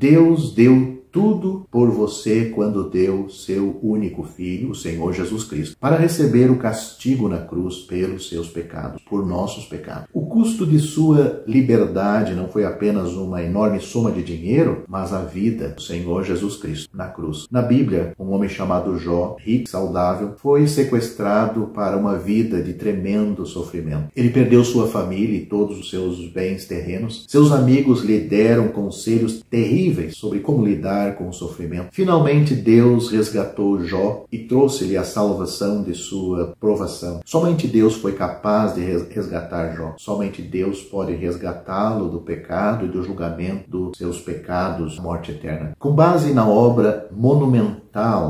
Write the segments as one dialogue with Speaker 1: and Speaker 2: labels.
Speaker 1: Deus deu tudo por você quando deu seu único Filho, o Senhor Jesus Cristo, para receber o castigo na cruz pelos seus pecados, por nossos pecados. O custo de sua liberdade não foi apenas uma enorme soma de dinheiro, mas a vida do Senhor Jesus Cristo na cruz. Na Bíblia, um homem chamado Jó, rico e saudável, foi sequestrado para uma vida de tremendo sofrimento. Ele perdeu sua família e todos os seus bens terrenos. Seus amigos lhe deram conselhos terríveis sobre como lidar com o sofrimento. Finalmente, Deus resgatou Jó e trouxe-lhe a salvação de sua provação. Somente Deus foi capaz de resgatar Jó. Somente Deus pode resgatá-lo do pecado e do julgamento dos seus pecados, morte eterna. Com base na obra monumental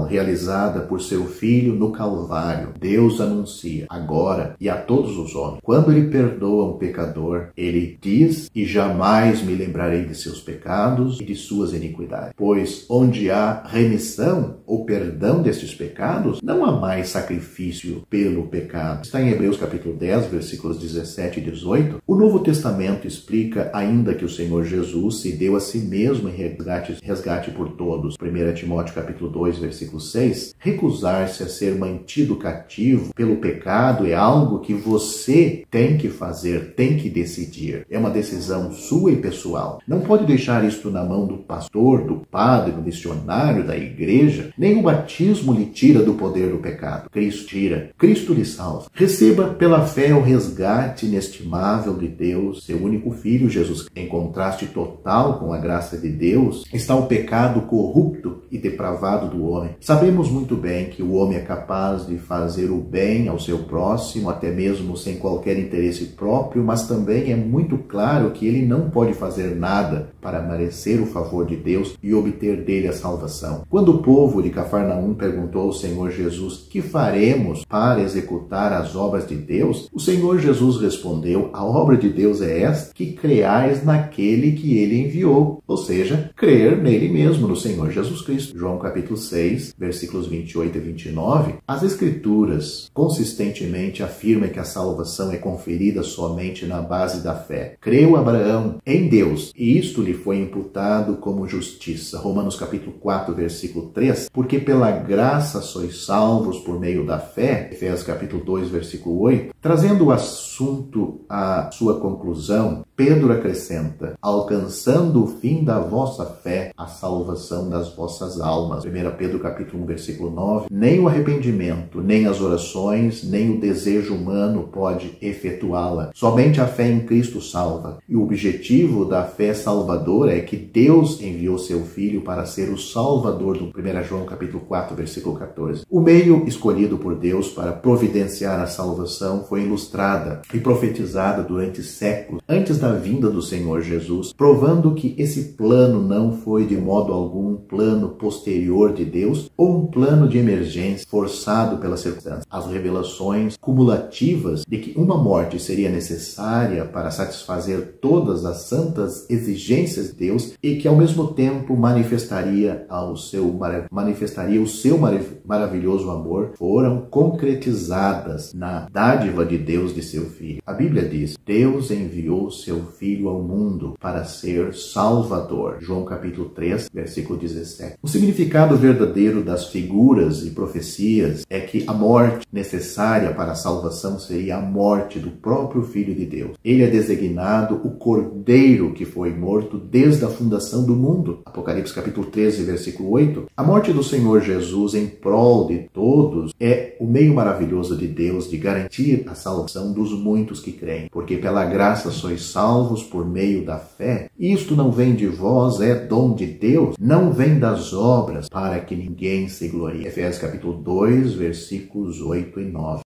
Speaker 1: realizada por seu Filho no Calvário, Deus anuncia agora e a todos os homens: quando Ele perdoa um pecador, Ele diz: e jamais me lembrarei de seus pecados e de suas iniquidades. Pois onde há remissão ou perdão destes pecados, não há mais sacrifício pelo pecado. Está em Hebreus capítulo 10, versículos 17 e 18. O Novo Testamento explica ainda que o Senhor Jesus se deu a si mesmo em resgate por todos. 1 Timóteo capítulo 2, versículo 6. Recusar-se a ser mantido cativo pelo pecado é algo que você tem que fazer, tem que decidir. É uma decisão sua e pessoal. Não pode deixar isto na mão do pastor, do padre, do missionário, da igreja. Nem o batismo lhe tira do poder do pecado. Cristo tira. Cristo lhe salva. Receba pela fé o resgate inestimável de Deus, seu único Filho, Jesus. Em contraste total com a graça de Deus, está o pecado corrupto e depravado do homem. Sabemos muito bem que o homem é capaz de fazer o bem ao seu próximo, até mesmo sem qualquer interesse próprio, mas também é muito claro que ele não pode fazer nada para merecer o favor de Deus e obter dele a salvação. Quando o povo de Cafarnaum perguntou ao Senhor Jesus: que faremos para executar as obras de Deus? O Senhor Jesus respondeu: a obra de Deus é esta, que creais naquele que ele enviou. Ou seja, crer nele mesmo, no Senhor Jesus Cristo. João capítulo 6, versículos 28 e 29. As Escrituras consistentemente afirmam que a salvação é conferida somente na base da fé. Creu Abraão em Deus, e isto lhe foi imputado como justiça. Romanos capítulo 4, versículo 3. Porque pela graça sois salvos por meio da fé. Efésios capítulo 2, versículo 8. Trazendo o assunto à sua conclusão, Pedro acrescenta: alcançando o fim da vossa fé, a salvação das vossas almas. 1 Pedro capítulo 1, versículo 9. Nem o arrependimento, nem as orações, nem o desejo humano pode efetuá-la. Somente a fé em Cristo salva. E o objetivo da fé salvadora é que Deus enviou seu Filho para ser o Salvador, do 1 João capítulo 4, versículo 14. O meio escolhido por Deus para providenciar a salvação foi ilustrada e profetizada durante séculos antes da vinda do Senhor Jesus, provando que esse plano não foi de modo algum um plano posterior de Deus ou um plano de emergência forçado pelas circunstâncias. As revelações cumulativas de que uma morte seria necessária para satisfazer todas as santas exigências de Deus e que ao mesmo tempo manifestaria o seu maravilhoso amor, foram concretizadas na dádiva de Deus de seu Filho. A Bíblia diz: Deus enviou seu Filho ao mundo para ser Salvador. João capítulo 3, versículo 17. O significado verdadeiro das figuras e profecias é que a morte necessária para a salvação seria a morte do próprio Filho de Deus. Ele é designado o Cordeiro que foi morto desde a fundação do mundo. Apocalipse capítulo 13, versículo 8. A morte do Senhor Jesus em prol de todos é o meio maravilhoso de Deus de garantir a salvação dos muitos que creem. Porque pela graça sois salvos por meio da fé. Isto não vem de vós, é dom de Deus, não vem das obras, para que ninguém se glorie. Efésios capítulo 2, versículos 8 e 9.